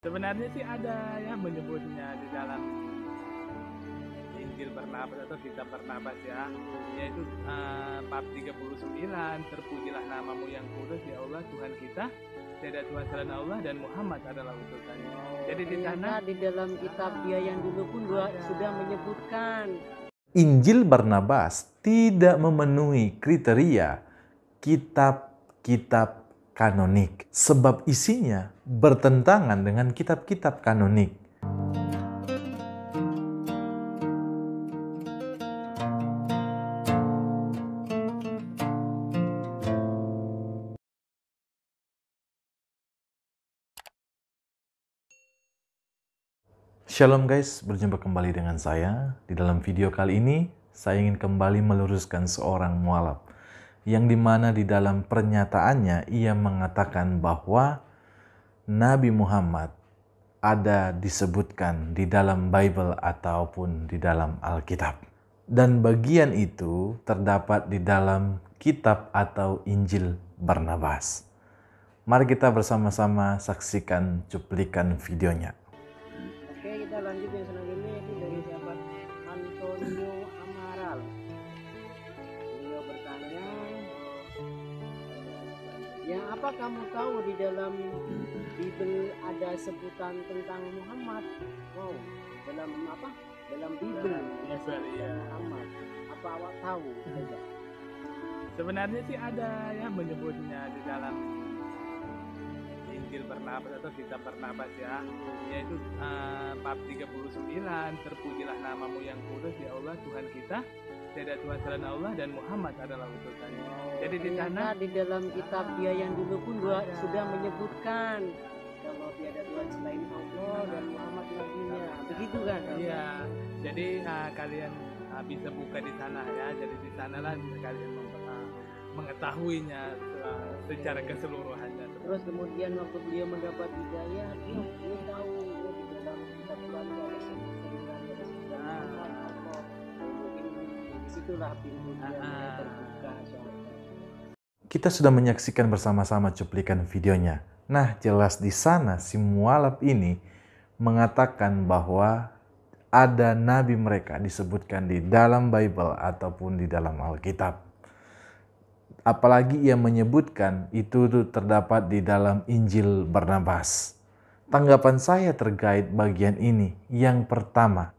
Sebenarnya sih ada ya menyebutnya di dalam Injil Barnabas atau kitab Barnabas ya, yaitu bab 39, terpujilah namamu yang kudus ya Allah Tuhan kita, tiada Tuhan selain Allah dan Muhammad adalah utusannya. Jadi di sana di dalam kitab dia yang dulu pun sudah menyebutkan Injil Barnabas tidak memenuhi kriteria kitab-kitab kanonik, sebab isinya bertentangan dengan kitab-kitab kanonik. Shalom guys, berjumpa kembali dengan saya. Di dalam video kali ini, saya ingin kembali meluruskan seorang mualaf, yang dimana di dalam pernyataannya ia mengatakan bahwa Nabi Muhammad ada disebutkan di dalam Bible ataupun di dalam Alkitab. Dan bagian itu terdapat di dalam kitab atau Injil Barnabas. Mari kita bersama-sama saksikan cuplikan videonya. Oke, kita lanjut yang selanjutnya itu dari sahabat Antonio Amaral. Beliau bertanya, yang apa kamu tahu di dalam Bible ada sebutan tentang Muhammad? Wow, dalam apa? Dalam Bible ya. Muhammad. Apa awak tahu? Coba. Sebenarnya sih ada ya menyebutnya di dalam Injil Barnabas atau kitab Barnabas ya, yaitu bab 39, terpujilah namamu yang kudus ya Allah Tuhan kita, tiada Tuhan selain Allah dan Muhammad adalah utusannya. Jadi di sana di dalam kitab dia yang dulu pun sudah menyebutkan kalau tiada Tuhan selain Allah dan Muhammad nabinya. Begitu kan? Iya. Jadi kalian bisa buka di sana ya. Jadi di sanalah bisa kalian mengetahuinya secara keseluruhannya. Terus kemudian waktu beliau mendapat hidayah, dia tahu di dalam kitab Quran ada sebutan mungkin disitulah pintunya terbuka. Kita sudah menyaksikan bersama-sama cuplikan videonya. Nah, jelas di sana si mualaf ini mengatakan bahwa ada nabi mereka disebutkan di dalam Bible ataupun di dalam Alkitab. Apalagi ia menyebutkan itu terdapat di dalam Injil Barnabas. Tanggapan saya terkait bagian ini, yang pertama,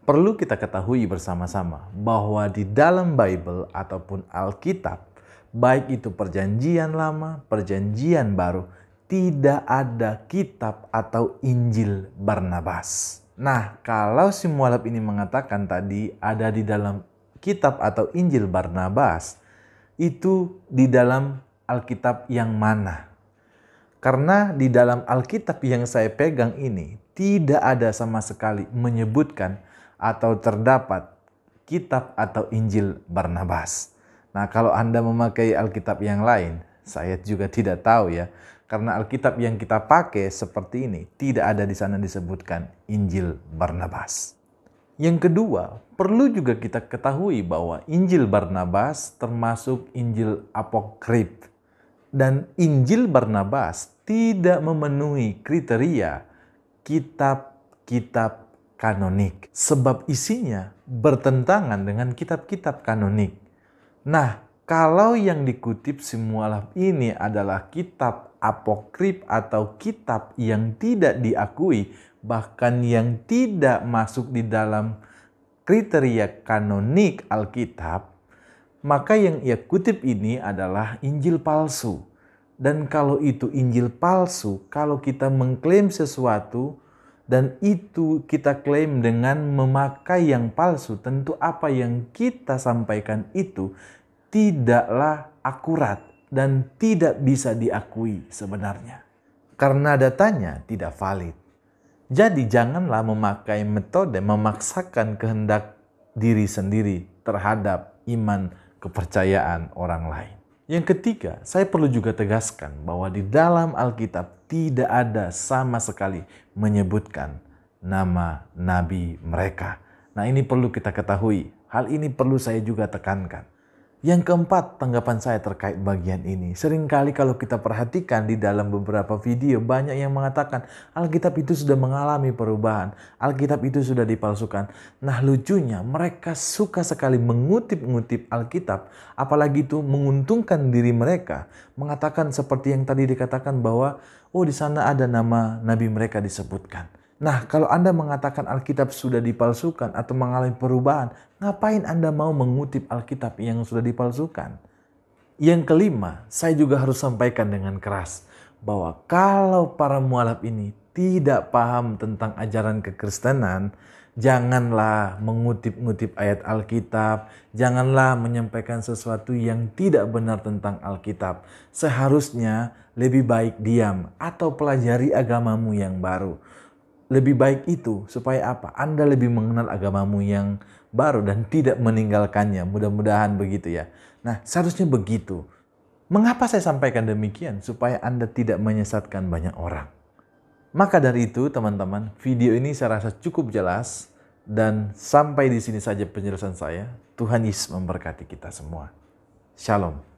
perlu kita ketahui bersama-sama bahwa di dalam Bible ataupun Alkitab, baik itu perjanjian lama, perjanjian baru, tidak ada kitab atau Injil Barnabas. Nah, kalau si mualaf ini mengatakan tadi ada di dalam kitab atau Injil Barnabas, itu di dalam Alkitab yang mana? Karena di dalam Alkitab yang saya pegang ini tidak ada sama sekali menyebutkan atau terdapat kitab atau Injil Barnabas. Nah, kalau Anda memakai Alkitab yang lain, saya juga tidak tahu ya. Karena Alkitab yang kita pakai seperti ini tidak ada di sana disebutkan Injil Barnabas. Yang kedua, perlu juga kita ketahui bahwa Injil Barnabas termasuk Injil apokrif. Dan Injil Barnabas tidak memenuhi kriteria kitab-kitab kanonik. Sebab isinya bertentangan dengan kitab-kitab kanonik. Nah, kalau yang dikutip si mualaf ini adalah kitab apokrif atau kitab yang tidak diakui, bahkan yang tidak masuk di dalam kriteria kanonik Alkitab, maka yang ia kutip ini adalah Injil palsu. Dan kalau itu Injil palsu, kalau kita mengklaim sesuatu dan itu kita klaim dengan memakai yang palsu, tentu apa yang kita sampaikan itu tidaklah akurat dan tidak bisa diakui sebenarnya. Karena datanya tidak valid. Jadi janganlah memakai metode memaksakan kehendak diri sendiri terhadap iman kepercayaan orang lain. Yang ketiga, saya perlu juga tegaskan bahwa di dalam Alkitab tidak ada sama sekali menyebutkan nama nabi mereka. Nah, ini perlu kita ketahui. Hal ini perlu saya juga tekankan. Yang keempat, tanggapan saya terkait bagian ini. Seringkali kalau kita perhatikan di dalam beberapa video, banyak yang mengatakan Alkitab itu sudah mengalami perubahan. Alkitab itu sudah dipalsukan. Nah, lucunya mereka suka sekali mengutip-ngutip Alkitab. Apalagi itu menguntungkan diri mereka. Mengatakan seperti yang tadi dikatakan bahwa, oh di sana ada nama Nabi mereka disebutkan. Nah, kalau Anda mengatakan Alkitab sudah dipalsukan atau mengalami perubahan, ngapain Anda mau mengutip Alkitab yang sudah dipalsukan? Yang kelima, saya juga harus sampaikan dengan keras bahwa kalau para mualaf ini tidak paham tentang ajaran kekristenan, janganlah mengutip-ngutip ayat Alkitab, janganlah menyampaikan sesuatu yang tidak benar tentang Alkitab. Seharusnya lebih baik diam atau pelajari agamamu yang baru. Lebih baik itu supaya apa? Anda lebih mengenal agamamu yang baru dan tidak meninggalkannya. Mudah-mudahan begitu ya. Nah, seharusnya begitu. Mengapa saya sampaikan demikian? Supaya Anda tidak menyesatkan banyak orang. Maka dari itu teman-teman, video ini saya rasa cukup jelas. Dan sampai di sini saja penjelasan saya. Tuhan Yesus memberkati kita semua. Shalom.